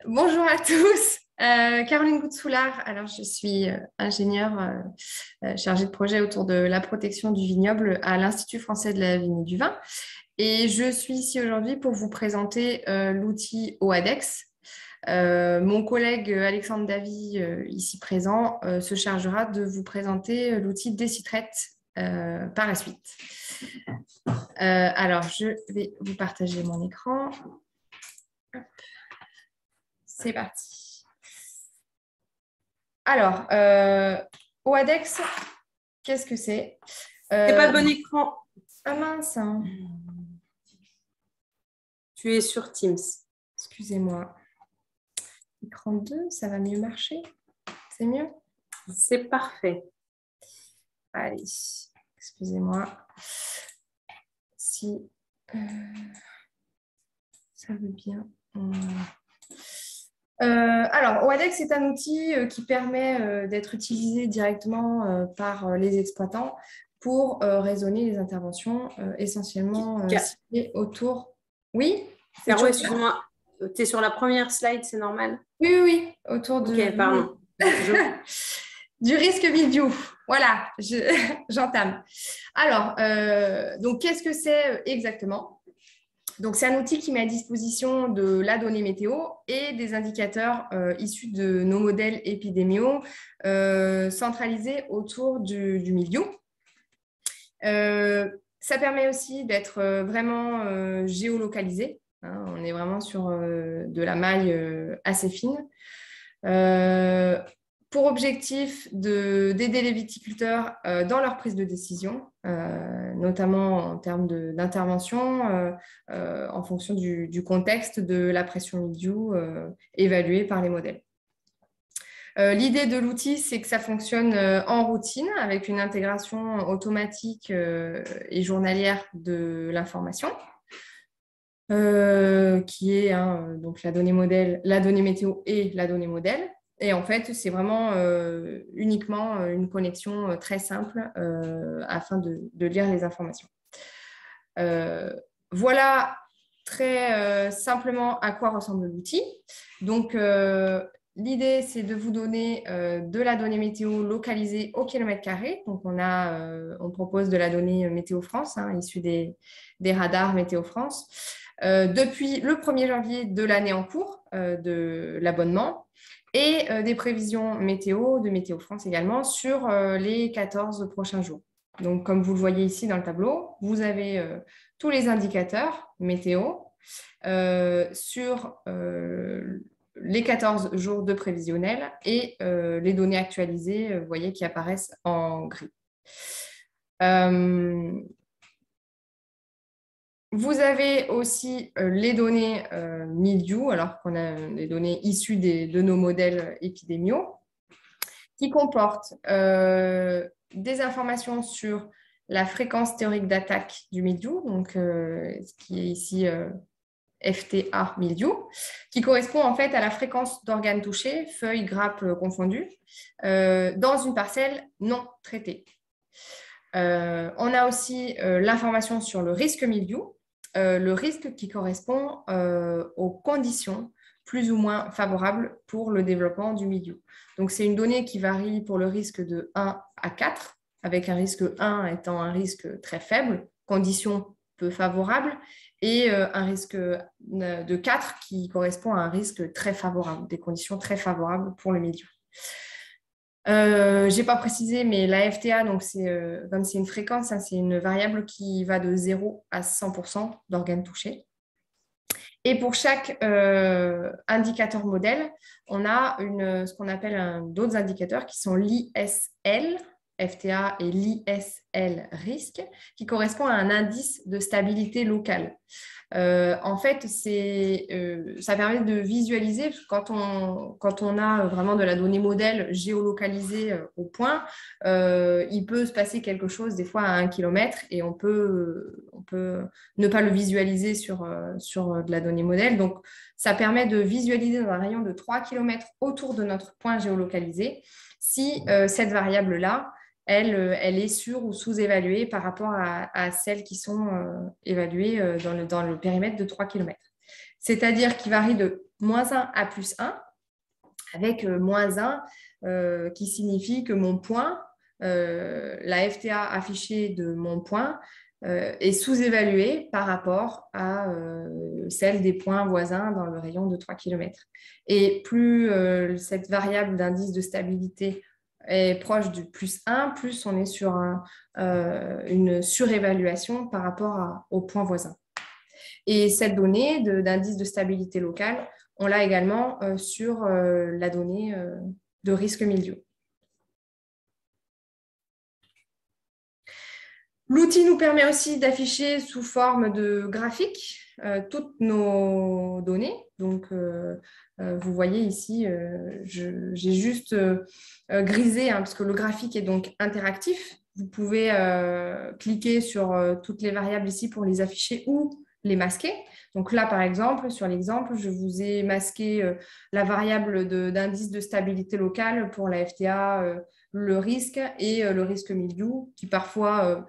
Bonjour à tous. Caroline Goutsoulard. Alors, je suis ingénieure chargée de projet autour de la protection du vignoble à l'Institut français de la vigne et du vin. Et je suis ici aujourd'hui pour vous présenter l'outil OADEX. Mon collègue Alexandre Davy, ici présent, se chargera de vous présenter l'outil Decitrate par la suite. Alors, je vais vous partager mon écran. C'est parti. Alors, OADEX, qu'est-ce que c'est? C'est pas le bon écran. Ah mince, hein. Tu es sur Teams. Excusez-moi. Écran 2, ça va mieux marcher? C'est mieux? C'est parfait. Allez, excusez-moi. Si ça veut bien. Alors, OADEX est un outil qui permet d'être utilisé directement par les exploitants pour raisonner les interventions essentiellement ciblées autour. Oui, c'est Caro, toujours. excuse-moi, tu es sur la première slide, c'est normal? Oui, oui, oui, autour de. Ok, pardon. Du risque mildiou. Voilà, j'entame. Alors, donc, qu'est-ce que c'est exactement? Donc, c'est un outil qui met à disposition de la donnée météo et des indicateurs issus de nos modèles épidémiaux centralisés autour du milieu. Ça permet aussi d'être vraiment géolocalisé. Hein, on est vraiment sur de la maille assez fine. Pour objectif d'aider les viticulteurs dans leur prise de décision, notamment en termes d'intervention, en fonction du contexte de la pression mildiou évaluée par les modèles. L'idée de l'outil, c'est que ça fonctionne en routine avec une intégration automatique et journalière de l'information. Qui est donc la donnée modèle, la donnée météo et la donnée modèle. Et en fait, c'est vraiment uniquement une connexion très simple afin de lire les informations. Voilà très simplement à quoi ressemble l'outil. Donc, l'idée, c'est de vous donner de la donnée météo localisée au kilomètre carré. Donc, on propose de la donnée Météo France, issue des radars Météo France. Depuis le 1er janvier de l'année en cours de l'abonnement et des prévisions météo de Météo France également sur les 14 prochains jours. Donc, comme vous le voyez ici dans le tableau, vous avez tous les indicateurs météo sur les 14 jours de prévisionnel et les données actualisées, vous voyez, qui apparaissent en gris. Vous avez aussi les données mildiou, alors qu'on a des données issues de nos modèles épidémiaux, qui comportent des informations sur la fréquence théorique d'attaque du mildiou, donc ce qui est ici FTA mildiou, qui correspond en fait à la fréquence d'organes touchés, feuilles, grappes confondues, dans une parcelle non traitée. On a aussi l'information sur le risque mildiou, le risque qui correspond aux conditions plus ou moins favorables pour le développement du mildiou. Donc, c'est une donnée qui varie pour le risque de 1 à 4, avec un risque 1 étant un risque très faible, conditions peu favorables, et un risque de 4 qui correspond à un risque très favorable, des conditions très favorables pour le mildiou. Je n'ai pas précisé, mais la FTA, donc comme c'est une fréquence, c'est une variable qui va de 0 à 100% d'organes touchés. Et pour chaque indicateur modèle, on a ce qu'on appelle d'autres indicateurs qui sont l'ISL, FTA et l'ISL risque, qui correspond à un indice de stabilité locale. En fait, ça permet de visualiser, quand on a vraiment de la donnée modèle géolocalisée au point, il peut se passer quelque chose des fois à 1 kilomètre et on peut ne pas le visualiser sur de la donnée modèle. Donc, ça permet de visualiser dans un rayon de 3 km autour de notre point géolocalisé si cette variable-là, elle est sur- ou sous-évaluée par rapport à celles qui sont évaluées dans le périmètre de 3 km. C'est-à-dire qu'il varie de -1 à +1, avec -1 qui signifie que mon point, la FTA affichée de mon point, est sous-évaluée par rapport à celle des points voisins dans le rayon de 3 km. Et plus cette variable d'indice de stabilité est proche du +1, plus on est sur une surévaluation par rapport au point voisin. Et cette donnée d'indice de stabilité locale, on l'a également sur la donnée de risque mildiou. L'outil nous permet aussi d'afficher sous forme de graphique toutes nos données. Donc, vous voyez ici, j'ai juste grisé, parce que le graphique est donc interactif. Vous pouvez cliquer sur toutes les variables ici pour les afficher ou les masquer. Donc là, par exemple, sur l'exemple, je vous ai masqué la variable d'indice de stabilité locale pour la FTA, le risque et le risque mildiou, qui parfois,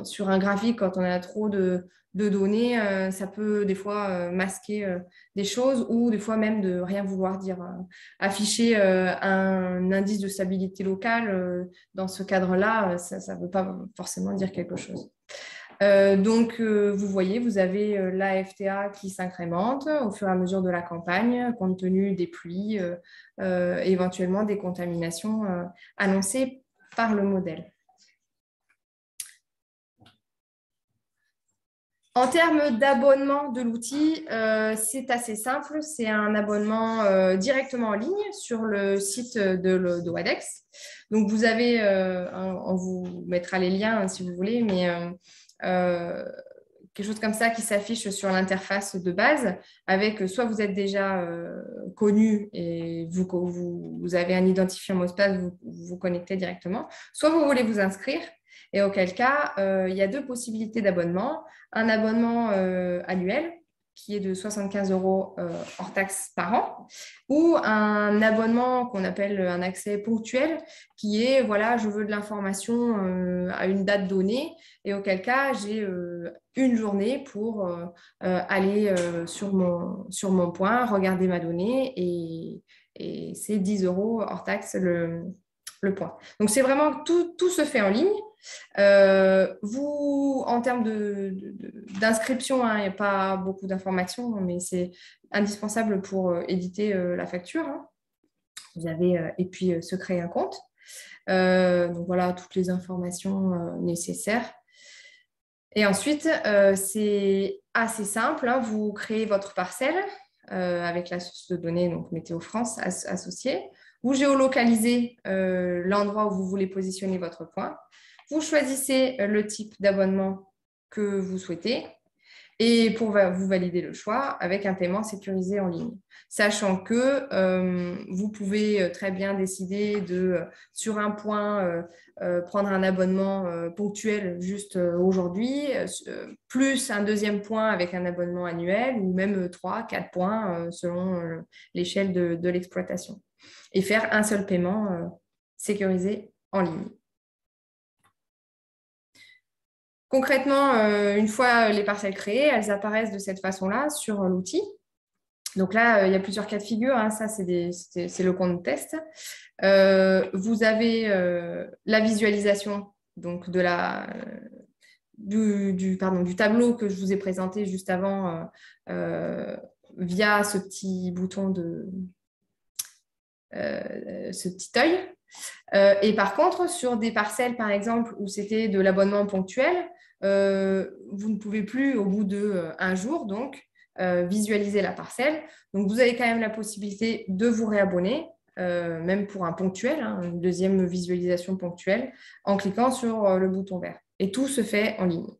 sur un graphique, quand on a trop de données, ça peut des fois masquer des choses ou des fois même de rien vouloir dire. Afficher un indice de stabilité locale dans ce cadre-là, ça ne veut pas forcément dire quelque chose. Donc, vous voyez, vous avez la FTA qui s'incrémente au fur et à mesure de la campagne, compte tenu des pluies, éventuellement des contaminations annoncées par le modèle. En termes d'abonnement de l'outil, c'est assez simple. C'est un abonnement directement en ligne sur le site de WADEX. Donc, vous avez, on vous mettra les liens si vous voulez, mais quelque chose comme ça qui s'affiche sur l'interface de base avec soit vous êtes déjà connu et vous avez un identifiant mot de passe, vous vous connectez directement, soit vous voulez vous inscrire. Et auquel cas, il y a deux possibilités d'abonnement. Un abonnement annuel qui est de 75 € hors taxe par an, ou un abonnement qu'on appelle un accès ponctuel, qui est, voilà, je veux de l'information à une date donnée, et auquel cas, j'ai une journée pour aller sur mon point, regarder ma donnée, et c'est 10 € hors taxe le point. Donc, c'est vraiment tout se fait en ligne. Vous, en termes d'inscription, il n'y a pas beaucoup d'informations, mais c'est indispensable pour éditer la facture. Vous avez, et puis se créer un compte. Donc voilà, toutes les informations nécessaires. Et ensuite, c'est assez simple. Vous créez votre parcelle avec la source de données, donc Météo France associée. Vous géolocalisez l'endroit où vous voulez positionner votre point. Vous choisissez le type d'abonnement que vous souhaitez et pour vous valider le choix avec un paiement sécurisé en ligne. Sachant que vous pouvez très bien décider de, sur un point, prendre un abonnement ponctuel juste aujourd'hui, plus un deuxième point avec un abonnement annuel ou même 3, 4 points selon l'échelle de l'exploitation. Et faire un seul paiement sécurisé en ligne. Concrètement, une fois les parcelles créées, elles apparaissent de cette façon-là sur l'outil. Donc là, il y a plusieurs cas de figure. Ça, c'est le compte test. Vous avez la visualisation donc du tableau que je vous ai présenté juste avant via ce petit bouton ce petit œil. Et par contre, sur des parcelles, par exemple, où c'était de l'abonnement ponctuel, vous ne pouvez plus, au bout d'un jour, donc, visualiser la parcelle. Donc, vous avez quand même la possibilité de vous réabonner, même pour un ponctuel, une deuxième visualisation ponctuelle, en cliquant sur le bouton vert. Et tout se fait en ligne.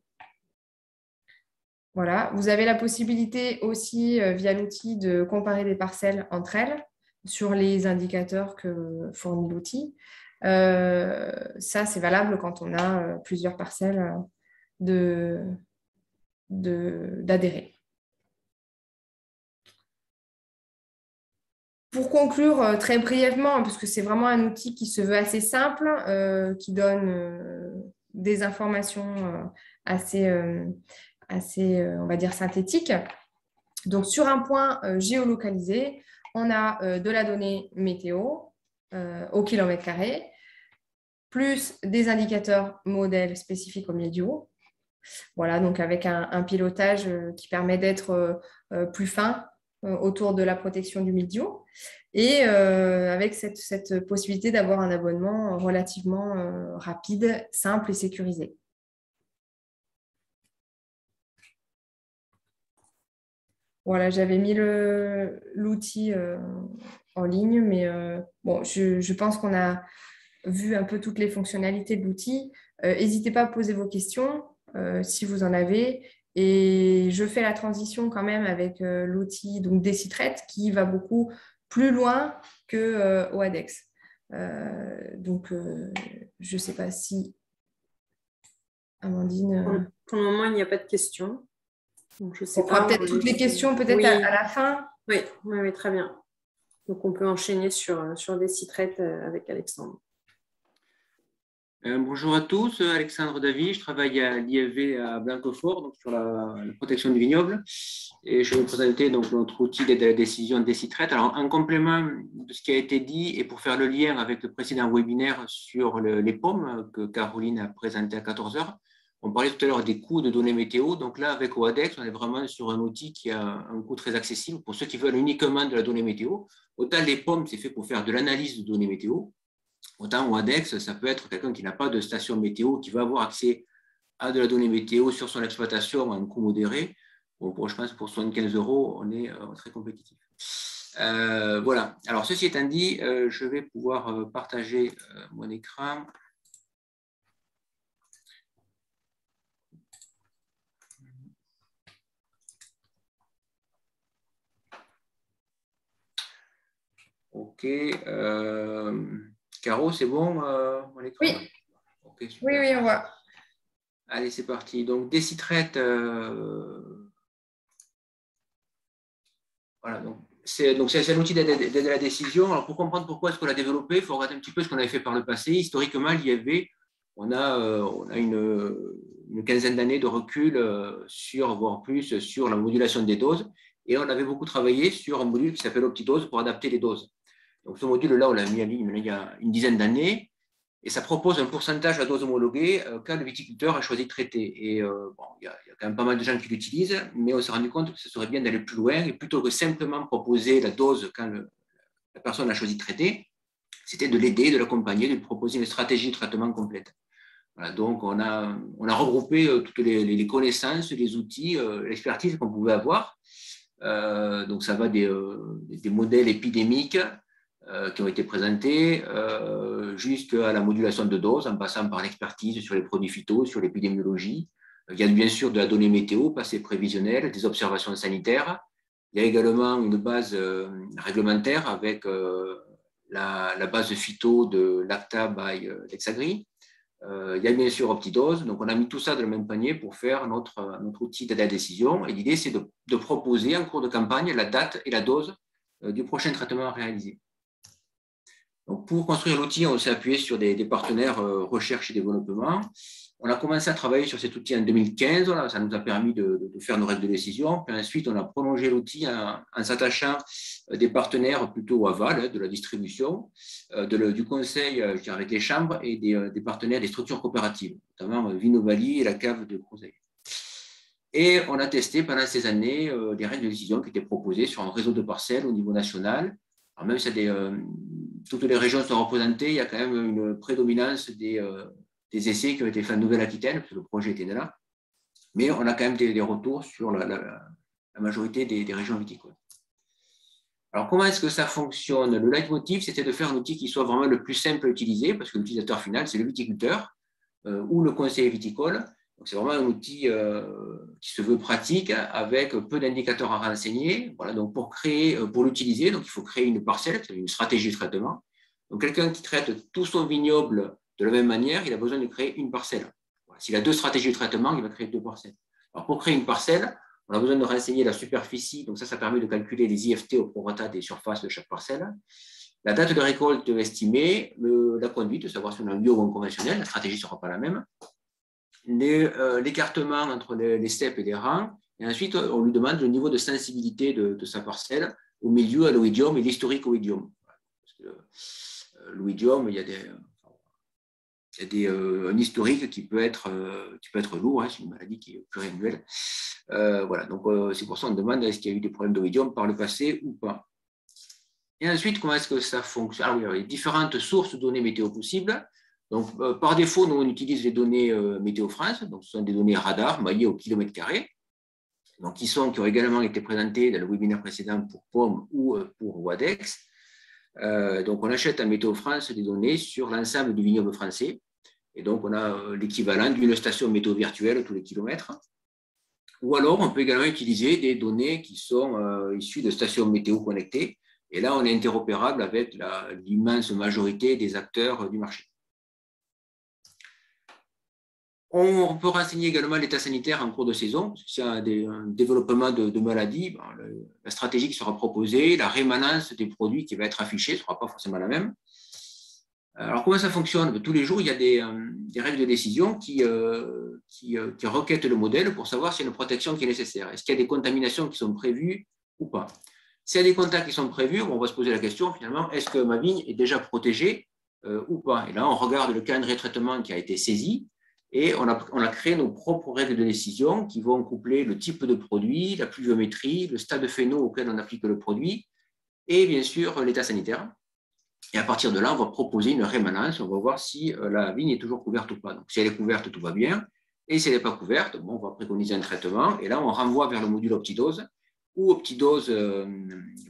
Voilà. Vous avez la possibilité aussi, via l'outil, de comparer des parcelles entre elles sur les indicateurs que fournit l'outil. Ça, c'est valable quand on a plusieurs parcelles d'adhérer. Pour conclure très brièvement, parce que c'est vraiment un outil qui se veut assez simple, qui donne des informations assez, on va dire, synthétiques. Donc, sur un point géolocalisé, on a de la donnée météo au kilomètre carré, plus des indicateurs modèles spécifiques au milieu. Voilà, donc avec un pilotage qui permet d'être plus fin autour de la protection du mildiou et avec cette possibilité d'avoir un abonnement relativement rapide, simple et sécurisé. Voilà, j'avais mis l'outil en ligne, mais bon, je pense qu'on a vu un peu toutes les fonctionnalités de l'outil. N'hésitez pas à poser vos questions si vous en avez. Et je fais la transition quand même avec l'outil Decitrate qui va beaucoup plus loin que OADEX. Donc, je ne sais pas si Amandine. Pour le moment, il n'y a pas de questions. Donc, je sais On fera pas. peut-être toutes les questions peut-être Oui. à la fin. Oui, oui, oui, très bien. Donc, on peut enchaîner sur Decitrate avec Alexandre. Bonjour à tous, Alexandre Davy, je travaille à l'IFV à Blanquefort, donc sur la protection du vignoble, et je vais vous présenter donc, notre outil d'aide à la décision Decitrate. Alors, en complément de ce qui a été dit, et pour faire le lien avec le précédent webinaire sur les pommes que Caroline a présenté à 14 h, on parlait tout à l'heure des coûts de données météo. Donc là, avec OADEX, on est vraiment sur un outil qui a un coût très accessible pour ceux qui veulent uniquement de la donnée météo. Autant les pommes, c'est fait pour faire de l'analyse de données météo. Autant OADEX, ça peut être quelqu'un qui n'a pas de station météo, qui va avoir accès à de la donnée météo sur son exploitation à un coût modéré. Bon, je pense que pour 75 €, on est très compétitif. Voilà. Alors, ceci étant dit, je vais pouvoir partager mon écran. OK. Caro, c'est bon mon écran? Oui. Okay, Oui, on voit. Allez, c'est parti. Donc, Decitrate, voilà, donc c'est un outil d'aide à la décision. Alors, pour comprendre pourquoi est-ce qu'on l'a développé, il faut regarder un petit peu ce qu'on avait fait par le passé. Historiquement, l'IFV, on a une quinzaine d'années de recul voire plus, sur la modulation des doses. Et on avait beaucoup travaillé sur un module qui s'appelle OptiDose pour adapter les doses. Donc, ce module-là, on l'a mis en ligne il y a une dizaine d'années. Et ça propose un pourcentage à dose homologuée quand le viticulteur a choisi de traiter. Et bon, il y a quand même pas mal de gens qui l'utilisent, mais on s'est rendu compte que ce serait bien d'aller plus loin. Et plutôt que simplement proposer la dose quand la personne a choisi de traiter, c'était de l'aider, de l'accompagner, de lui proposer une stratégie de traitement complète. Voilà, donc, on a regroupé toutes les connaissances, les outils, l'expertise qu'on pouvait avoir. Donc, ça va des modèles épidémiques qui ont été présentés jusqu'à la modulation de doses, en passant par l'expertise sur les produits phyto, sur l'épidémiologie. Il y a bien sûr de la donnée météo, passé prévisionnelle, des observations sanitaires. Il y a également une base réglementaire avec la base phyto de Lacta by Lexagri. Il y a bien sûr OptiDose. Donc, on a mis tout ça dans le même panier pour faire notre outil d'aide à la décision. Et l'idée, c'est de proposer en cours de campagne la date et la dose du prochain traitement à réaliser. Donc, pour construire l'outil, on s'est appuyé sur des partenaires recherche et développement. On a commencé à travailler sur cet outil en 2015. Voilà, ça nous a permis de faire nos règles de décision. Puis ensuite, on a prolongé l'outil en s'attachant des partenaires plutôt aval, de la distribution, du conseil avec les chambres et des partenaires des structures coopératives, notamment Vinovali et la cave de conseil. Et on a testé pendant ces années des règles de décision qui étaient proposées sur un réseau de parcelles au niveau national. Alors même si toutes les régions sont représentées, il y a quand même une prédominance des essais qui ont été faits en Nouvelle-Aquitaine, parce que le projet était là. Mais on a quand même des retours sur la majorité des régions viticoles. Alors, comment est-ce que ça fonctionne? Le leitmotiv, c'était de faire un outil qui soit vraiment le plus simple à utiliser, parce que l'utilisateur final, c'est le viticulteur ou le conseiller viticole. Donc, c'est vraiment un outil qui se veut pratique, avec peu d'indicateurs à renseigner. Voilà, donc pour l'utiliser, donc il faut créer une parcelle, une stratégie de traitement. Donc, quelqu'un qui traite tout son vignoble de la même manière, il a besoin de créer une parcelle. Voilà, s'il a deux stratégies de traitement, il va créer deux parcelles. Alors, pour créer une parcelle, on a besoin de renseigner la superficie. Donc, ça permet de calculer les IFT au prorata des surfaces de chaque parcelle. La date de récolte estimée, la conduite, de savoir si on a un bio ou un conventionnel, la stratégie ne sera pas la même. L'écartement entre les steppes et les rangs, Et ensuite, on lui demande le niveau de sensibilité de sa parcelle au milieu, à l'oïdium et l'historique oïdium. Parce que l'oïdium, il y a un historique qui peut être lourd, hein, c'est une maladie qui est pluriannuelle. Voilà, donc c'est pour ça qu'on demande est-ce qu'il y a eu des problèmes d'oïdium par le passé ou pas. Et ensuite, comment est-ce que ça fonctionne? Alors, il y a différentes sources de données météo possibles. Donc, par défaut, nous, on utilise les données Météo France. Donc, ce sont des données radar maillées au kilomètre carré. Donc, qui ont également été présentées dans le webinaire précédent pour POM ou pour WADEX. Donc, on achète à Météo France des données sur l'ensemble du vignoble français. Et donc, on a l'équivalent d'une station météo virtuelle tous les kilomètres. Ou alors, on peut également utiliser des données qui sont issues de stations météo connectées. Et là, on est interopérable avec l'immense majorité des acteurs du marché. On peut renseigner également l'état sanitaire en cours de saison. S'il y a un développement de maladies, la stratégie qui sera proposée, la rémanence des produits qui va être affichée ne sera pas forcément la même. Alors, comment ça fonctionne? Tous les jours, il y a des règles de décision qui requêtent le modèle pour savoir s'il y a une protection qui est nécessaire. Est-ce qu'il y a des contaminations qui sont prévues ou pas? S'il y a des contacts qui sont prévus, on va se poser la question, finalement, est-ce que ma vigne est déjà protégée ou pas? Et là, on regarde le calendrier de traitement qui a été saisi et on a créé nos propres règles de décision qui vont coupler le type de produit, la pluviométrie, le stade de phéno auquel on applique le produit et bien sûr l'état sanitaire. Et à partir de là, on va proposer une rémanence, on va voir si la vigne est toujours couverte ou pas. Donc, si elle est couverte, tout va bien. Et si elle n'est pas couverte, on va préconiser un traitement. Et là, on renvoie vers le module Optidose ou Optidose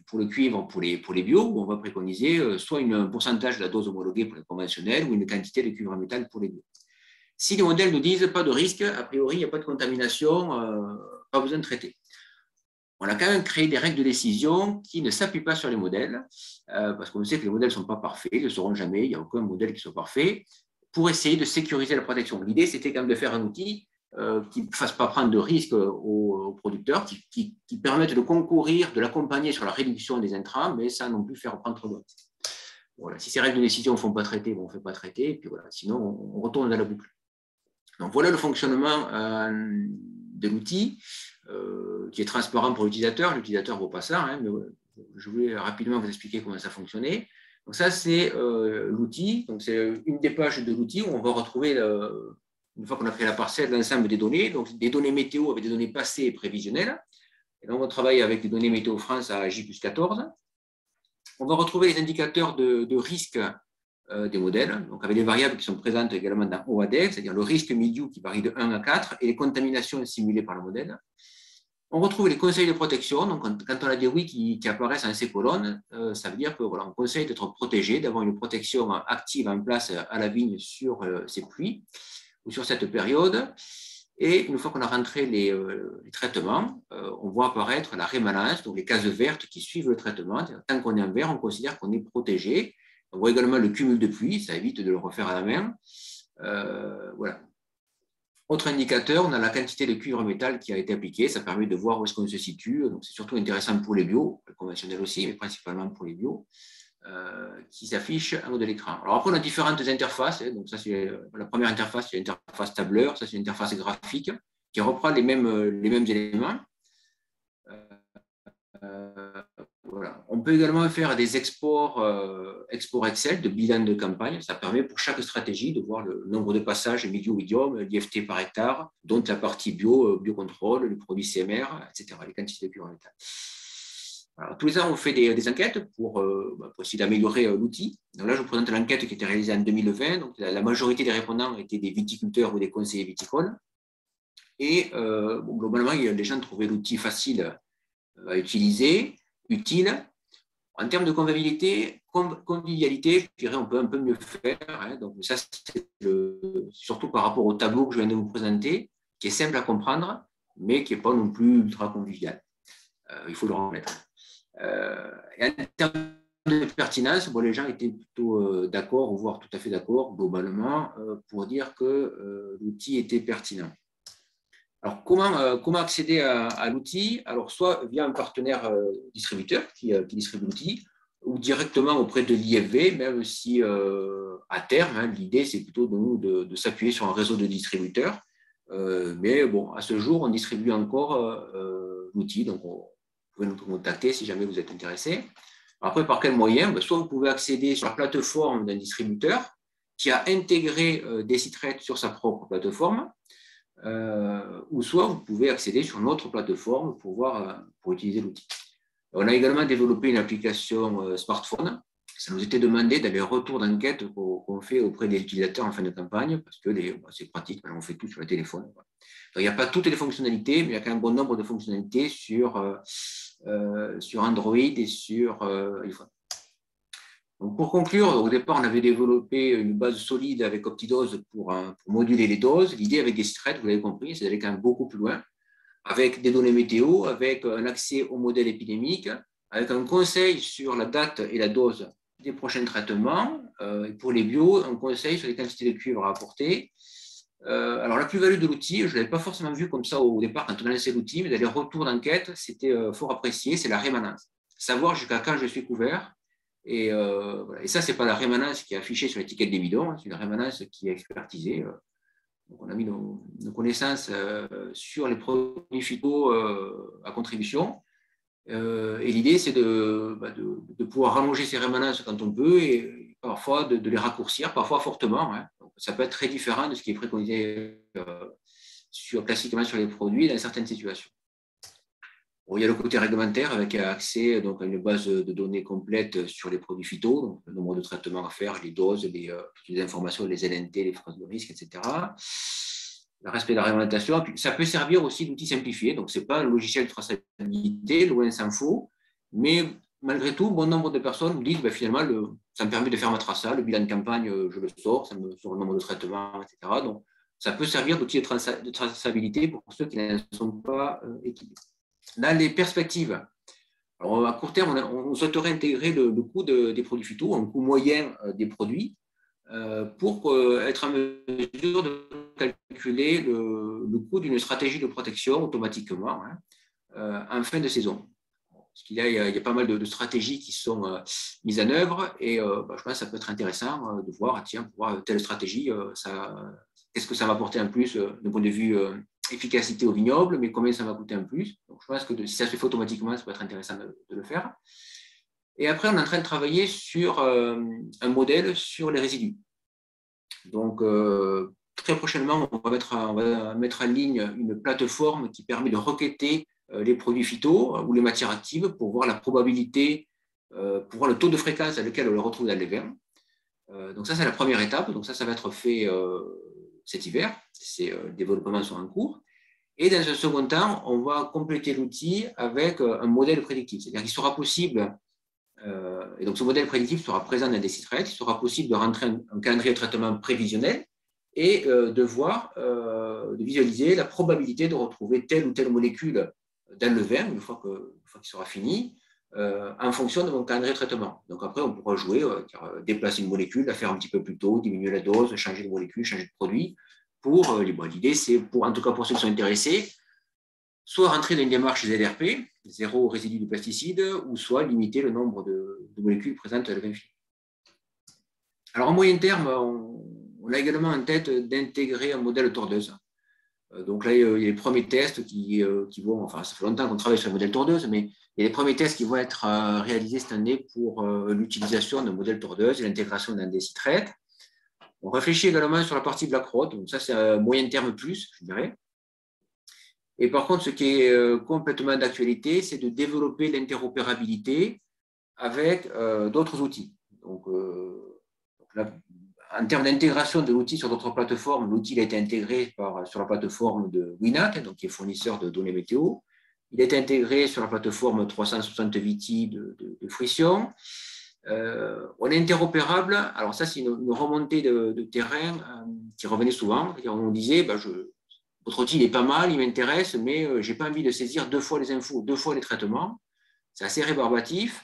pour le cuivre pour les bio, où on va préconiser soit un pourcentage de la dose homologuée pour les conventionnels ou une quantité de cuivre en métal pour les bio. Si les modèles nous disent pas de risque, a priori, il n'y a pas de contamination, pas besoin de traiter. On a quand même créé des règles de décision qui ne s'appuient pas sur les modèles, parce qu'on sait que les modèles ne sont pas parfaits, ils ne le seront jamais, il n'y a aucun modèle qui soit parfait, pour essayer de sécuriser la protection. L'idée, c'était quand même de faire un outil qui ne fasse pas prendre de risques aux producteurs, qui permette de concourir, de l'accompagner sur la réduction des intrants, mais sans non plus faire prendre trop de risques. Voilà. Si ces règles de décision ne font pas traiter, on ne fait pas traiter, et puis voilà. Sinon on retourne dans la boucle. Donc voilà le fonctionnement de l'outil qui est transparent pour l'utilisateur. L'utilisateur ne voit pas ça, hein, mais je voulais rapidement vous expliquer comment ça fonctionnait. Donc ça, c'est l'outil. Donc c'est une des pages de l'outil où on va retrouver, une fois qu'on a créé la parcelle, l'ensemble des données. Donc des données météo avec des données passées et prévisionnelles. Et donc on travaille avec les données météo France à J+14. On va retrouver les indicateurs de risque des modèles, donc avec les variables qui sont présentes également dans OADEX, c'est-à-dire le risque milieu qui varie de 1 à 4 et les contaminations simulées par le modèle. On retrouve les conseils de protection, donc quand on a des oui qui apparaissent en ces colonnes, ça veut dire que voilà, on conseille d'être protégé, d'avoir une protection active en place à la vigne sur ces pluies ou sur cette période. Et une fois qu'on a rentré les traitements, on voit apparaître la rémanence, donc les cases vertes qui suivent le traitement. Tant qu'on est en vert, on considère qu'on est protégé. On voit également le cumul de pluie, ça évite de le refaire à la main. Voilà. Autre indicateur, on a la quantité de cuivre métal qui a été appliquée. Ça permet de voir où est-ce qu'on se situe. Donc, c'est surtout intéressant pour les bio, le conventionnel aussi, mais principalement pour les bio, qui s'affichent en haut de l'écran. Alors après, on a différentes interfaces. Donc, ça, c'est la première interface, c'est l'interface tableur. Ça, c'est l'interface graphique qui reprend les mêmes éléments. Voilà. On peut également faire des exports Excel de bilan de campagne. Ça permet pour chaque stratégie de voir le nombre de passages milieu-idiome, l'IFT par hectare, dont la partie biocontrôle, le produit CMR, etc., les quantités de cuivre en métal. Alors, tous les ans, on fait des enquêtes pour essayer d'améliorer l'outil. Donc là, je vous présente l'enquête qui a été réalisée en 2020. Donc, la majorité des répondants étaient des viticulteurs ou des conseillers viticoles. Et globalement, les gens trouvaient l'outil facile à utiliser, utile. En termes de convivialité, je dirais on peut un peu mieux faire. Hein. Donc ça, c'est surtout par rapport au tableau que je viens de vous présenter, qui est simple à comprendre, mais qui n'est pas non plus ultra convivial. Il faut le remettre. Et en termes de pertinence, les gens étaient plutôt d'accord, voire tout à fait d'accord, globalement, pour dire que l'outil était pertinent. Alors, comment accéder à l'outil? Alors, soit via un partenaire distributeur qui distribue l'outil, ou directement auprès de l'IFV, même si à terme, hein, l'idée, c'est plutôt de s'appuyer sur un réseau de distributeurs Mais bon, à ce jour, on distribue encore l'outil, donc vous pouvez nous contacter si jamais vous êtes intéressé. Après, par quel moyen? Soit vous pouvez accéder sur la plateforme d'un distributeur qui a intégré des sites sur sa propre plateforme, ou soit vous pouvez accéder sur notre plateforme pour utiliser l'outil. On a également développé une application smartphone. Ça nous était demandé dans les retours d'enquête qu'on fait auprès des utilisateurs en fin de campagne, parce que c'est pratique, on fait tout sur le téléphone. Donc, il n'y a pas toutes les fonctionnalités, mais il y a quand même un bon nombre de fonctionnalités sur Android et sur iPhone. Donc, pour conclure, au départ, on avait développé une base solide avec OptiDose pour moduler les doses. L'idée avec des sites, vous l'avez compris, c'est d'aller quand même beaucoup plus loin, avec des données météo, avec un accès au modèle épidémique, avec un conseil sur la date et la dose des prochains traitements. Et pour les bio, un conseil sur les quantités de cuivre à apporter. Alors, la plus-value de l'outil, je ne l'avais pas forcément vu comme ça au départ quand on a lancé l'outil, mais dans les retours d'enquête, c'était fort apprécié, c'est la rémanence. Savoir jusqu'à quand je suis couvert. Et ça, ce n'est pas la rémanence qui est affichée sur l'étiquette des bidons, c'est une rémanence qui est expertisée. Donc, on a mis nos connaissances sur les produits phyto à contribution. Et l'idée, c'est de pouvoir rallonger ces rémanences quand on peut et parfois de les raccourcir, parfois fortement. Hein. Donc, ça peut être très différent de ce qui est préconisé classiquement sur les produits dans certaines situations. Bon, il y a le côté réglementaire avec accès donc, à une base de données complète sur les produits phyto, donc le nombre de traitements à faire, les doses, toutes les informations, les LNT, les phrases de risque, etc. Le respect de la réglementation. Ça peut servir aussi d'outil simplifié, donc ce n'est pas un logiciel de traçabilité, loin s'en faut, mais malgré tout, bon nombre de personnes disent finalement, ça me permet de faire ma traça, le bilan de campagne, je le sors, ça me sort le nombre de traitements, etc. Donc, ça peut servir d'outil de traçabilité pour ceux qui ne sont pas équipés. Dans les perspectives, alors à court terme, on souhaiterait intégrer le coût des produits phyto, un coût moyen des produits, pour être en mesure de calculer le coût d'une stratégie de protection automatiquement en fin de saison. Parce qu'il y a pas mal de stratégies qui sont mises en œuvre et je pense que ça peut être intéressant de voir, telle stratégie, qu'est-ce que ça va apporter en plus d'un point de vue efficacité au vignoble, mais combien ça va coûter en plus. Donc, je pense que si ça se fait automatiquement, ça peut être intéressant de le faire. Et après, on est en train de travailler sur un modèle sur les résidus. Donc, très prochainement, on va mettre en ligne une plateforme qui permet de requêter les produits phyto ou les matières actives pour voir la probabilité, pour voir le taux de fréquence à lequel on le retrouve dans les vins. Donc, ça, c'est la première étape. Donc, ça va être fait cet hiver. Ces développements sont en cours. Et dans un second temps, on va compléter l'outil avec un modèle prédictif. C'est-à-dire qu'il sera possible, et donc ce modèle prédictif sera présent dans des sites RED, il sera possible de rentrer un calendrier de traitement prévisionnel et de visualiser la probabilité de retrouver telle ou telle molécule dans le vin, une fois qu'il sera fini, en fonction de mon calendrier de traitement. Donc après, on pourra jouer, déplacer une molécule, la faire un petit peu plus tôt, diminuer la dose, changer de molécule, changer de produit. L'idée, c'est, en tout cas pour ceux qui sont intéressés, soit rentrer dans une démarche ZRP, zéro résidu de pesticides, ou soit limiter le nombre de molécules présentes dans le vin fini. Alors, en moyen terme, on a également en tête d'intégrer un modèle tordeuse. Donc là, il y a les premiers tests qui vont, enfin, ça fait longtemps qu'on travaille sur le modèle tordeuse, mais il y a les premiers tests qui vont être réalisés cette année pour l'utilisation d'un modèle tordeuse et l'intégration dans des sites RED. On réfléchit également sur la partie Black Road, donc ça c'est un moyen terme plus, je dirais. Et par contre, ce qui est complètement d'actualité, c'est de développer l'interopérabilité avec d'autres outils. Donc là, en termes d'intégration de l'outil sur d'autres plateformes, l'outil a été intégré sur la plateforme de Winac, donc qui est fournisseur de données météo. Il a été intégré sur la plateforme 360 Viti de Fruition. On est interopérable. Alors ça, c'est une remontée de terrain qui revenait souvent. On disait, votre outil il est pas mal, il m'intéresse, mais je n'ai pas envie de saisir 2 fois les infos, 2 fois les traitements. C'est assez rébarbatif.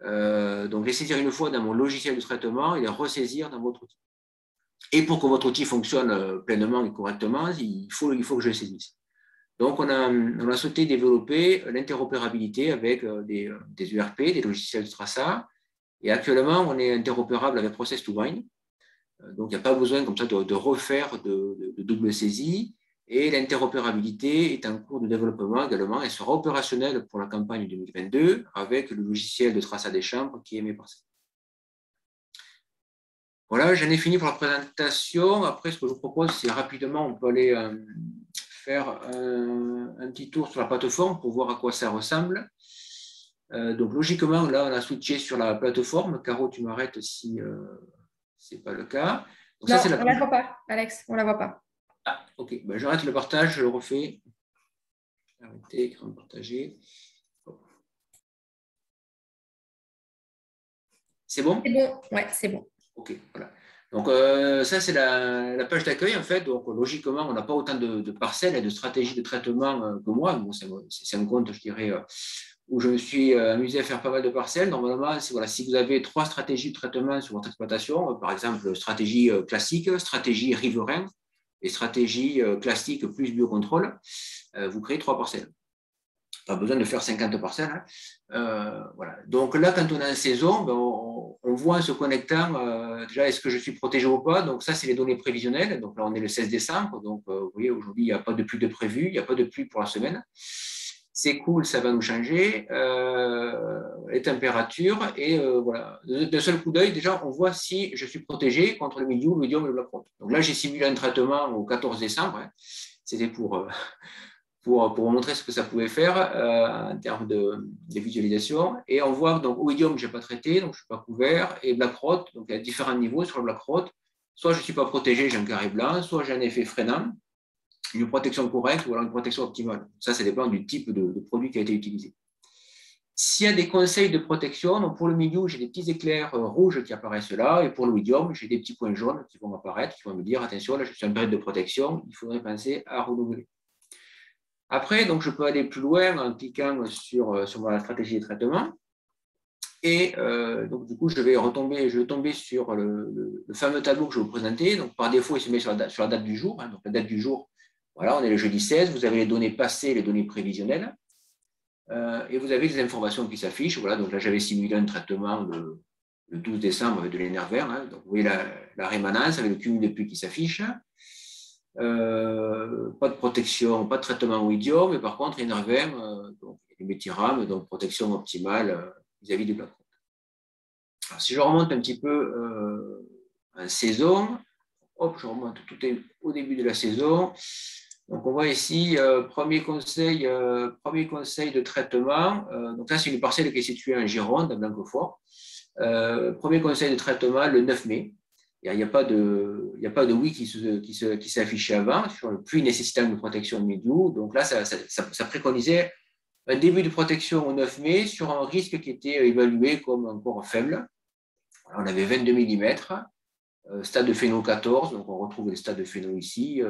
Donc, les saisir une fois dans mon logiciel de traitement et les ressaisir dans votre outil. Et pour que votre outil fonctionne pleinement et correctement, il faut que je le saisisse. Donc, on a souhaité développer l'interopérabilité avec des ERP, des logiciels de traçat. Et actuellement, on est interopérable avec Process to Wine. Donc, il n'y a pas besoin comme ça de refaire de double saisie. Et l'interopérabilité est en cours de développement également et sera opérationnelle pour la campagne 2022 avec le logiciel de traçage des chambres qui est Mes Parcelles. Voilà, j'en ai fini pour la présentation. Après, ce que je vous propose, c'est rapidement, on peut aller faire un petit tour sur la plateforme pour voir à quoi ça ressemble. Donc, logiquement, là, on a switché sur la plateforme. Caro, tu m'arrêtes si ce n'est pas le cas. Donc, non, ça, on ne la voit pas, Alex, on ne la voit pas. Ah, ok. Ben, j'arrête le partage, je le refais. Arrêtez, écran partagé. C'est bon? C'est bon, ouais, c'est bon. Ok, voilà. Donc, ça, c'est la page d'accueil, en fait. Donc, logiquement, on n'a pas autant de parcelles et de stratégies de traitement que moi. Bon, c'est un compte, je dirais, où je me suis amusé à faire pas mal de parcelles. Normalement, voilà, si vous avez 3 stratégies de traitement sur votre exploitation, par exemple, stratégie classique, stratégie riverain et stratégie classique plus biocontrôle, vous créez 3 parcelles. Pas besoin de faire 50 parcelles. Hein. Voilà. Donc là, quand on est en saison, ben, on voit en se connectant, déjà, est-ce que je suis protégé ou pas? Donc ça, c'est les données prévisionnelles. Donc là, on est le 16 décembre. Donc, vous voyez, aujourd'hui, il n'y a pas de pluie de prévu. Il n'y a pas de pluie pour la semaine. C'est cool, ça va nous changer. Les températures. Et voilà. D'un seul coup d'œil, déjà, on voit si je suis protégé contre le mildiou, le l'idium et le black rot. Donc là, j'ai simulé un traitement au 14 décembre. Hein. C'était pour vous montrer ce que ça pouvait faire en termes de visualisation. Et on voit donc Oidium, je n'ai pas traité, donc je ne suis pas couvert, et Black Rot, donc il y a différents niveaux sur le Black Rot. Soit je ne suis pas protégé, j'ai un carré blanc, soit j'ai un effet freinant, une protection correcte ou alors une protection optimale. Ça dépend du type de produit qui a été utilisé. S'il y a des conseils de protection, donc pour le milieu, j'ai des petits éclairs rouges qui apparaissent là, et pour l'Oidium, j'ai des petits points jaunes qui vont apparaître, qui vont me dire, attention, là je suis en période de protection, il faudrait penser à renouveler. Après, donc, je peux aller plus loin en cliquant sur ma stratégie de traitement. Et donc, du coup, je vais tomber sur le fameux tableau que je vais vous présenter. Donc, par défaut, il se met sur la date du jour. Hein. Donc, la date du jour, voilà, on est le jeudi 16. Vous avez les données passées, les données prévisionnelles. Et vous avez les informations qui s'affichent. Voilà, donc là, j'avais simulé un traitement le 12 décembre avec de l'énerve vert. Hein. Donc, vous voyez la rémanence avec le cumul de pluie qui s'affiche. Pas de protection, pas de traitement Oidium, mais par contre, énervem, donc les méthirames, donc protection optimale vis-à-vis du black rot. Alors, si je remonte un petit peu en saison, hop, je remonte tout au début de la saison. Donc, on voit ici, premier conseil de traitement. Donc, là, c'est une parcelle qui est située en Gironde, à Blanquefort. Premier conseil de traitement le 9 mai. Il n'y a pas de oui qui s'est affiché avant sur le pluie nécessitant une protection de milieu. Donc là, ça préconisait un début de protection au 9 mai sur un risque qui était évalué comme encore faible. On avait 22 mm, stade de phéno 14, donc on retrouve le stade de phéno ici,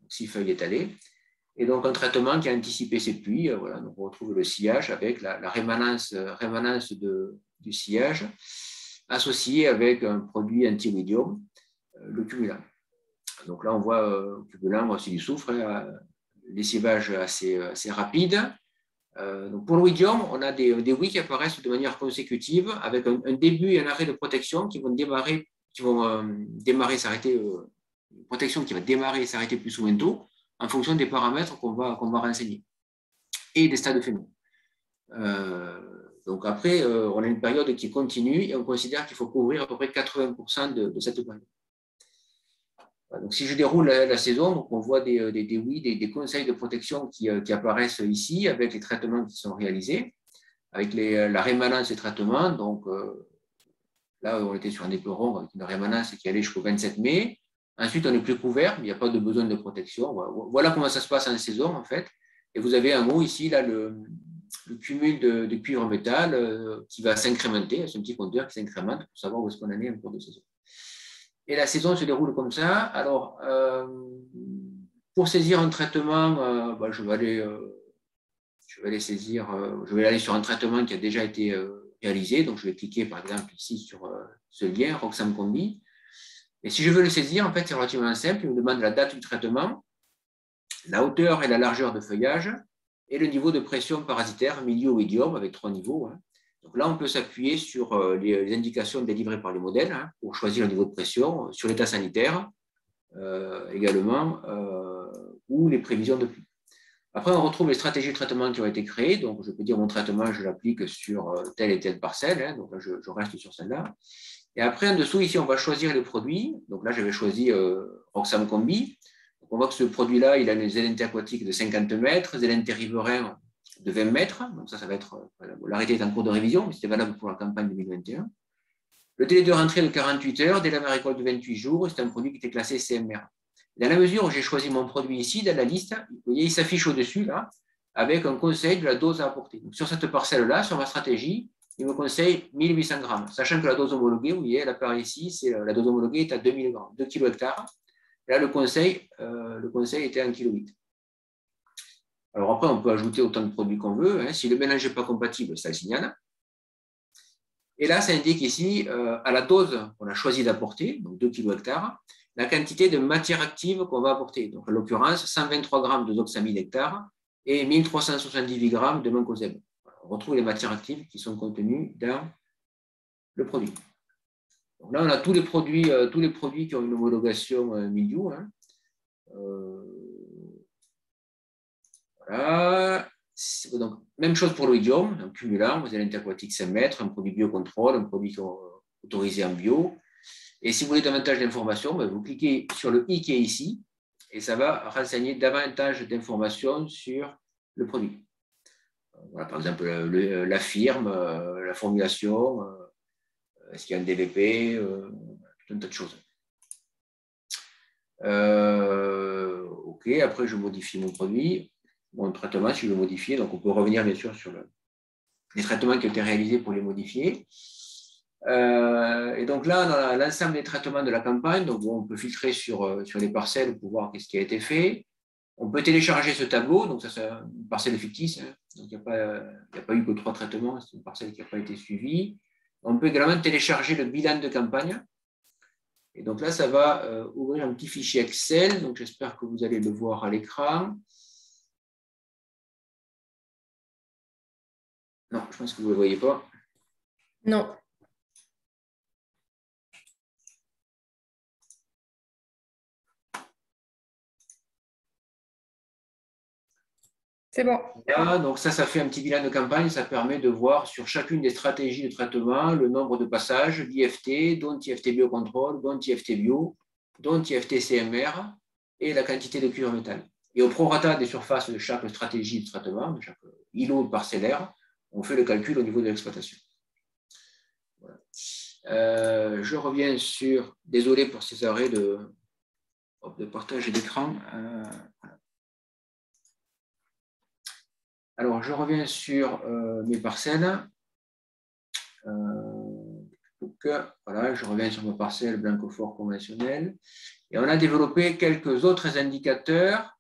6 feuilles étalées. Et donc un traitement qui a anticipé ces pluies. Voilà, donc on retrouve le sillage avec la rémanence du sillage, associé avec un produit anti-Oidium, le cumulant. Donc là, on voit cumulant, aussi du soufre, lessivage assez rapide. Donc pour l'Oidium, on a des oui qui apparaissent de manière consécutive avec un début et un arrêt de protection qui vont démarrer, s'arrêter, une protection qui va démarrer et s'arrêter plus ou moins tôt en fonction des paramètres qu'on va renseigner et des stades de phénomène. Donc après, on a une période qui continue et on considère qu'il faut couvrir à peu près 80% de cette période. Donc si je déroule la saison, donc on voit des conseils de protection qui apparaissent ici avec les traitements qui sont réalisés, avec la rémanence des traitements. Donc là, on était sur un éperon avec une rémanence qui allait jusqu'au 27 mai. Ensuite, on n'est plus couvert, mais il n'y a pas de besoin de protection. Voilà comment ça se passe en saison, en fait. Et vous avez un mot ici, là, le cumul de cuivre métal qui va s'incrémenter. C'est un petit compteur qui s'incrémente pour savoir où est-ce qu'on en est en cours de saison. Et la saison se déroule comme ça. Alors, pour saisir un traitement, je vais aller sur un traitement qui a déjà été réalisé. Donc, je vais cliquer, par exemple, ici sur ce lien, Roxam Combi. Et si je veux le saisir, en fait, c'est relativement simple. Il me demande la date du traitement, la hauteur et la largeur de feuillage, et le niveau de pression parasitaire, milieu Oidium, avec 3 niveaux. Hein. Donc là, on peut s'appuyer sur les indications délivrées par les modèles pour choisir le niveau de pression, sur l'état sanitaire, également, ou les prévisions de pluie. Après, on retrouve les stratégies de traitement qui ont été créées. Donc, je peux dire mon traitement, je l'applique sur telle et telle parcelle. Hein, donc, là, je reste sur celle-là. Et après, en dessous, ici, on va choisir les produits. Donc là, j'avais choisi Roxam Combi. Donc, on voit que ce produit-là, il a une ZNT aquatique de 50 mètres, ZNT riverain de 20 mètres. Donc ça va être… L'arrêté est en cours de révision, mais c'était valable pour la campagne 2021. Le délai de rentrée de 48 heures, dès la récolte de 28 jours. C'est un produit qui était classé CMR. Dans la mesure où j'ai choisi mon produit ici, dans la liste, vous voyez, il s'affiche au-dessus, là, avec un conseil de la dose à apporter. Donc, sur cette parcelle-là, sur ma stratégie, il me conseille 1800 grammes, sachant que la dose homologuée, vous voyez, elle apparaît ici, la dose homologuée est à 2000 grammes, 2 kg hectare. Là, le conseil était à 1,8 kg. Alors après, on peut ajouter autant de produits qu'on veut. Hein. Si le mélange n'est pas compatible, ça le signale. Et là, ça indique ici, à la dose qu'on a choisi d'apporter, donc 2 kg hectare, la quantité de matière active qu'on va apporter. Donc, en l'occurrence, 123 grammes de doxamide hectare et 1378 grammes de mancozeb. On retrouve les matières actives qui sont contenues dans le produit. Donc là, on a tous les produits qui ont une homologation MIDIU. Hein. Voilà. Donc, même chose pour l'oïdium, un cumulant, vous avez l'interquatique 5 mètres, un produit biocontrôle, un produit autorisé en bio. Et si vous voulez davantage d'informations, vous cliquez sur le i qui est ici et ça va renseigner davantage d'informations sur le produit. Voilà, par exemple, la firme, la formulation, est-ce qu'il y a un DVP, tout un tas de choses. OK, après je modifie mon produit, mon traitement, si je veux modifier. Donc on peut revenir bien sûr sur les traitements qui ont été réalisés pour les modifier. Et donc là, on a l'ensemble des traitements de la campagne. Donc on peut filtrer sur les parcelles pour voir ce qui a été fait. On peut télécharger ce tableau. Donc ça, c'est une parcelle fictive. Hein. Donc il n'y a pas eu que 3 traitements. C'est une parcelle qui n'a pas été suivie. On peut également télécharger le bilan de campagne. Et donc là, ça va ouvrir un petit fichier Excel. Donc j'espère que vous allez le voir à l'écran. Non, je pense que vous ne le voyez pas. Non. C'est bon. Là, donc ça fait un petit bilan de campagne. Ça permet de voir sur chacune des stratégies de traitement le nombre de passages, l'IFT, dont IFT biocontrôle, dont IFT bio, dont IFT CMR et la quantité de cuivre métal. Et au prorata des surfaces de chaque stratégie de traitement, de chaque îlot parcellaire, on fait le calcul au niveau de l'exploitation. Voilà. Je reviens sur, désolé pour ces arrêts de partage d'écran. Voilà. Alors, je reviens sur mes parcelles. Voilà, je reviens sur ma parcelle Blanquefort conventionnelle. Et on a développé quelques autres indicateurs,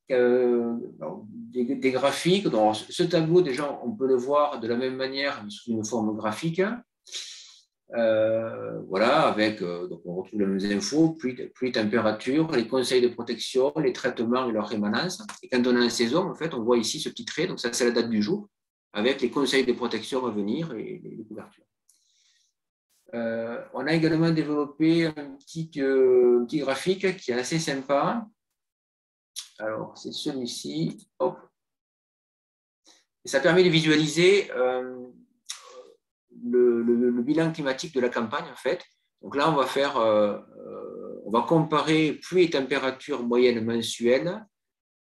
des graphiques. Donc, ce tableau, déjà, on peut le voir de la même manière, mais sous une forme graphique. Voilà, avec, donc on retrouve les mêmes infos, pluie, température, les conseils de protection, les traitements et leur rémanence. Et quand on est en saison, en fait, on voit ici ce petit trait, donc ça c'est la date du jour, avec les conseils de protection à venir et les couvertures. On a également développé un petit graphique qui est assez sympa. Alors, c'est celui-ci. Hop. Et ça permet de visualiser le bilan climatique de la campagne, en fait. Donc là, on va comparer pluie et température moyenne mensuelle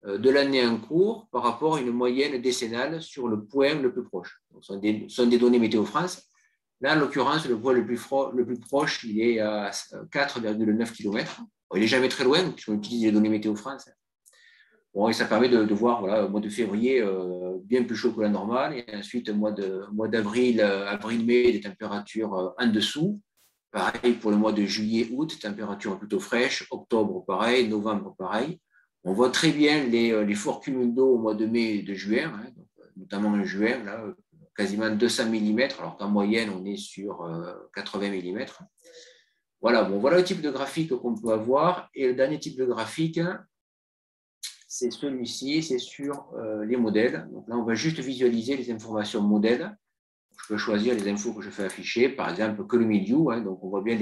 de l'année en cours par rapport à une moyenne décennale sur le point le plus proche. Donc, ce sont des données Météo France. Là, en l'occurrence, le point le plus proche, il est à 4,9 km. Bon, il n'est jamais très loin, puisqu'on utilise les données Météo France. Bon, et ça permet de voir, voilà, au mois de février, bien plus chaud que la normale, et ensuite, au mois d'avril, avril-mai, des températures en dessous. Pareil pour le mois de juillet-août, température plutôt fraîche. Octobre, pareil. Novembre, pareil. On voit très bien les forts cumuls d'eau au mois de mai et de juin, hein, donc, notamment en juin, là, quasiment 200 mm, alors qu'en moyenne, on est sur 80 mm. Voilà, bon, voilà le type de graphique qu'on peut avoir. Et le dernier type de graphique, c'est celui-ci, c'est sur les modèles. Donc là, on va juste visualiser les informations modèles. Je peux choisir les infos que je fais afficher, par exemple que le milieu. Hein, donc on voit bien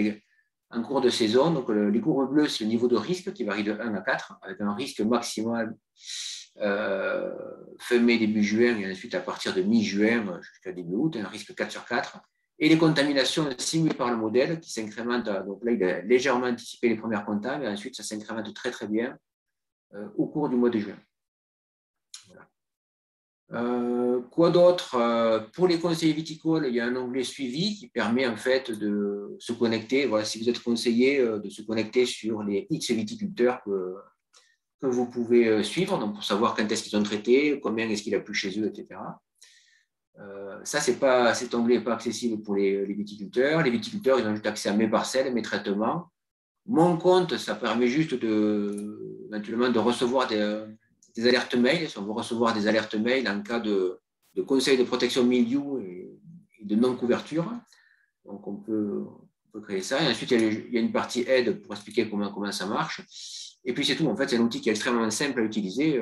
en cours de saison. Donc, les courbes bleues, c'est le niveau de risque qui varie de 1 à 4, avec un risque maximal fin mai, début juin, et ensuite à partir de mi-juin jusqu'à début août, un risque 4 sur 4. Et les contaminations simulées par le modèle qui s'incrémentent. Donc là, il a légèrement anticipé les premières contacts, mais ensuite, ça s'incrémente très, très bien au cours du mois de juin. Voilà. Quoi d'autre? Pour les conseillers viticoles, il y a un onglet suivi qui permet en fait de se connecter. Voilà, si vous êtes conseillé, de se connecter sur les X viticulteurs que vous pouvez suivre, donc pour savoir quand est-ce qu'ils ont traité, combien est-ce qu'il a plu chez eux, etc. Ça, cet onglet n'est pas accessible pour les viticulteurs. Les viticulteurs, ils ont juste accès à mes parcelles, mes traitements. Mon compte, ça permet juste éventuellement de recevoir des alertes mail. Si on veut recevoir des alertes mail en cas de conseil de protection milieu et de non-couverture. Donc, on peut créer ça. Et ensuite, il y a une partie aide pour expliquer comment ça marche. Et puis, c'est tout. En fait, c'est un outil qui est extrêmement simple à utiliser.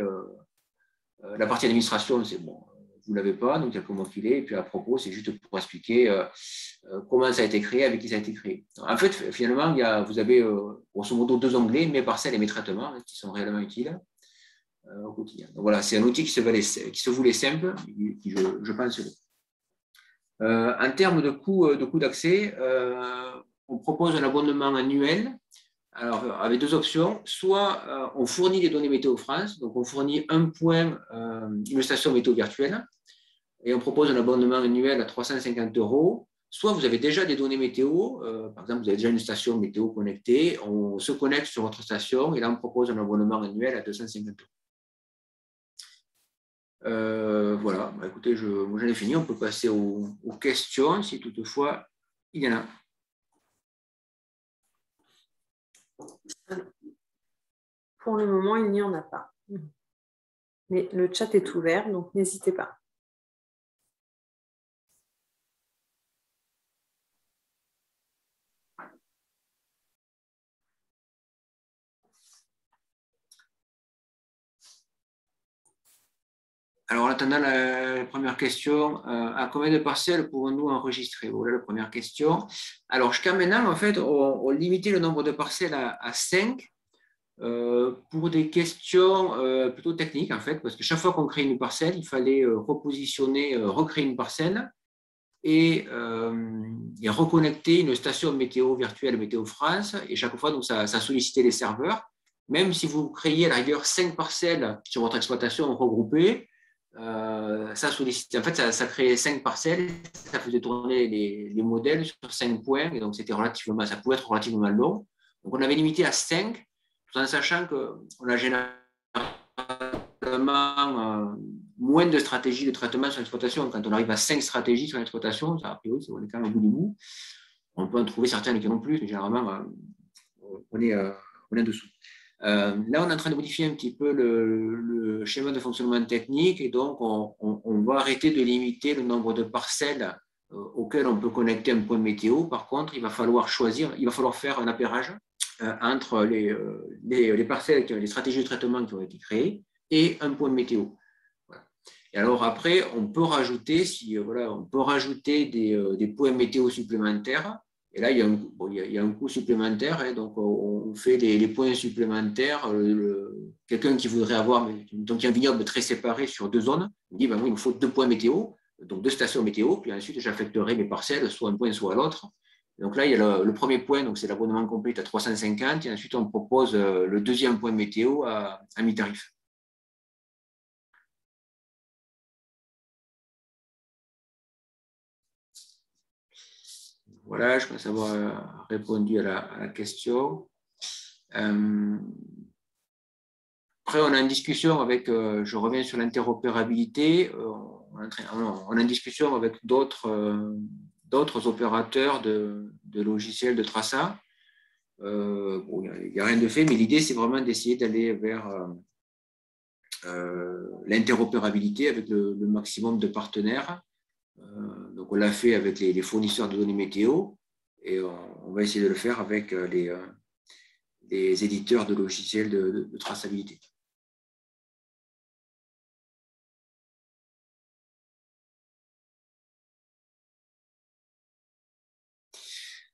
La partie administration, c'est bon, vous ne l'avez pas, donc il y a que moi qui l'ai. Et puis, à propos, c'est juste pour expliquer comment ça a été créé, avec qui ça a été créé. En fait, finalement, vous avez grosso modo 2 onglets, mes parcelles et mes traitements, qui sont réellement utiles au quotidien. Donc voilà, c'est un outil qui se voulait simple, qui je pense l'est. En termes de coût d'accès, on propose un abonnement annuel. Alors, avec 2 options. Soit on fournit les données Météo France, donc on fournit un point, une station météo virtuelle, et on propose un abonnement annuel à 350 €. Soit vous avez déjà des données météo, par exemple, vous avez déjà une station météo connectée, on se connecte sur votre station et là, on propose un abonnement annuel à 250 €. Voilà, bah, écoutez, moi j'en ai fini, on peut passer aux questions si toutefois il y en a. Pour le moment, il n'y en a pas. Mais le chat est ouvert, donc n'hésitez pas. Alors, en attendant la première question, à combien de parcelles pouvons-nous enregistrer? Voilà la première question. Alors, jusqu'à maintenant, en fait, on limitait le nombre de parcelles à 5 pour des questions plutôt techniques, en fait, parce que chaque fois qu'on crée une parcelle, il fallait recréer une parcelle et reconnecter une station météo virtuelle Météo France. Et chaque fois, donc, ça sollicitait les serveurs. Même si vous créiez à la rigueur 5 parcelles sur votre exploitation regroupées, ça sollicitait. En fait, ça créait 5 parcelles, ça faisait tourner les modèles sur 5 points, et donc ça pouvait être relativement long. Donc on avait limité à 5, tout en sachant qu'on a généralement moins de stratégies de traitement sur l'exploitation. Quand on arrive à 5 stratégies sur l'exploitation, a priori, on est quand même au bout du bout. On peut en trouver certaines qui en ont plus, mais généralement, on est en dessous. Là, on est en train de modifier un petit peu le schéma de fonctionnement technique et donc on va arrêter de limiter le nombre de parcelles auxquelles on peut connecter un point météo. Par contre, il va falloir faire un appairage entre les parcelles, les stratégies de traitement qui ont été créées et un point météo. Voilà. Et alors après, on peut rajouter, des points météo supplémentaires. Et là, il y a un coût supplémentaire, hein, donc on fait les points supplémentaires. Quelqu'un qui voudrait avoir, donc il y a un vignoble très séparé sur 2 zones, il dit, ben, oui, il me faut 2 points météo, donc 2 stations météo, puis ensuite j'affecterai mes parcelles, soit un point, soit à l'autre. Donc là, il y a le premier point, donc c'est l'abonnement complet à 350, et ensuite on propose le deuxième point météo à mi-tarif. Voilà, je pense avoir répondu à la question. Après, on a une discussion avec, je reviens sur l'interopérabilité, on a une discussion avec d'autres opérateurs de logiciels de traçat. Il n'y a rien de fait, mais l'idée, c'est vraiment d'essayer d'aller vers l'interopérabilité avec le maximum de partenaires. Donc, on l'a fait avec les fournisseurs de données météo et on va essayer de le faire avec les éditeurs de logiciels de traçabilité.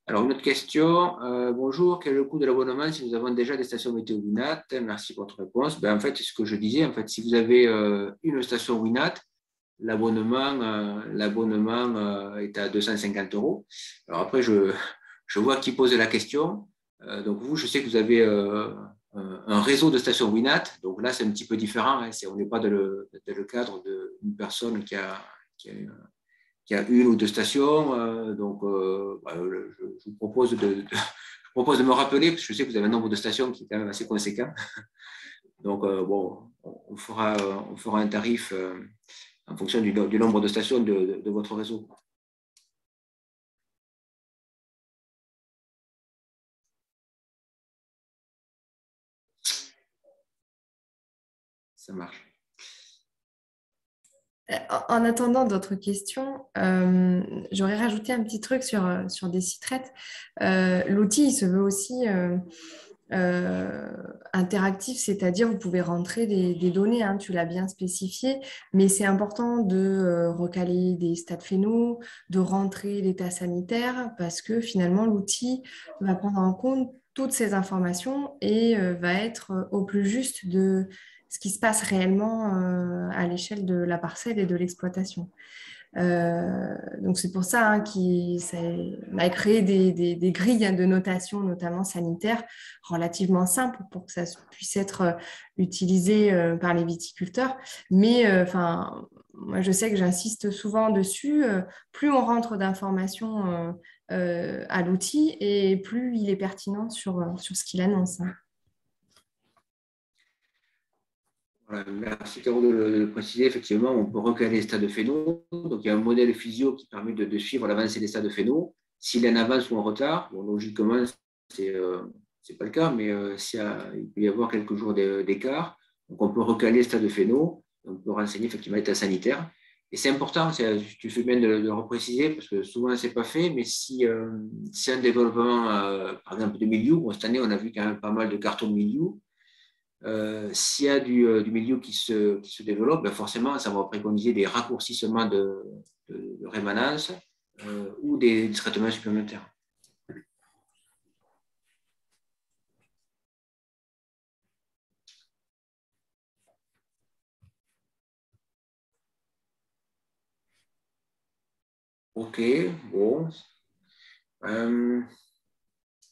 Alors, une autre question. Bonjour, quel est le coût de l'abonnement si nous avons déjà des stations météo Winat? Merci pour votre réponse. En fait, c'est ce que je disais. En fait, si vous avez une station Winat, l'abonnement est à 250 €. Alors après, je vois qui pose la question. Donc vous, je sais que vous avez un réseau de stations Winat. Donc là, c'est un petit peu différent. Hein. On n'est pas dans le cadre d'une personne qui a une ou deux stations. Donc, je vous propose je me rappeler, parce que je sais que vous avez un nombre de stations qui est quand même assez conséquent. Donc, bon, on fera un tarif en fonction du nombre de stations de votre réseau. Ça marche. En attendant d'autres questions, j'aurais rajouté un petit truc sur des sites. L'outil, il se veut aussi interactif, c'est-à-dire vous pouvez rentrer des données, hein, tu l'as bien spécifié, mais c'est important de recaler des stats phéno, de rentrer l'état sanitaire, parce que finalement, l'outil va prendre en compte toutes ces informations et va être au plus juste de ce qui se passe réellement à l'échelle de la parcelle et de l'exploitation. Donc c'est pour ça, hein, qu'on a créé des grilles, hein, de notation, notamment sanitaires, relativement simples pour que ça puisse être utilisé par les viticulteurs. Mais moi, je sais que j'insiste souvent dessus. Plus on rentre d'informations à l'outil et plus il est pertinent sur ce qu'il annonce, hein. Voilà, merci Caro de le préciser. Effectivement, on peut recaler les stades de phéno. Donc, il y a un modèle physio qui permet de suivre l'avancée des stades de phéno. S'il est en avance ou en retard, bon, logiquement, c'est pas le cas, mais il peut y avoir quelques jours d'écart. Donc, on peut recaler les stades de phéno. On peut renseigner effectivement l'état sanitaire. Et c'est important, tu fais bien de le repréciser, parce que souvent, ce n'est pas fait, mais si c'est un développement, par exemple, de milieu, bon, cette année, on a vu quand même pas mal de cartons de milieu. S'il y a du milieu qui se développe, ben forcément, ça va préconiser des raccourcissements de rémanence ou des traitements supplémentaires. Ok, bon.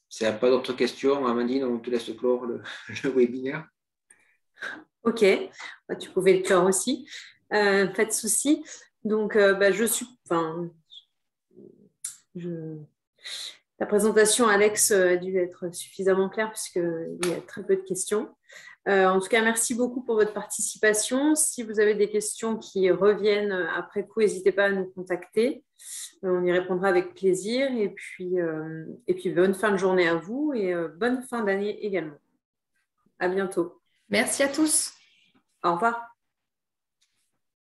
S'il n'y a pas d'autres questions, Amandine, on te laisse clore le webinaire. Ok, tu pouvais le clore aussi, pas de souci. Donc, la présentation, Alex, a dû être suffisamment claire puisqu'il y a très peu de questions. En tout cas, merci beaucoup pour votre participation. Si vous avez des questions qui reviennent après coup, n'hésitez pas à nous contacter. On y répondra avec plaisir. Et puis, bonne fin de journée à vous et bonne fin d'année également. À bientôt. Merci à tous. Au revoir.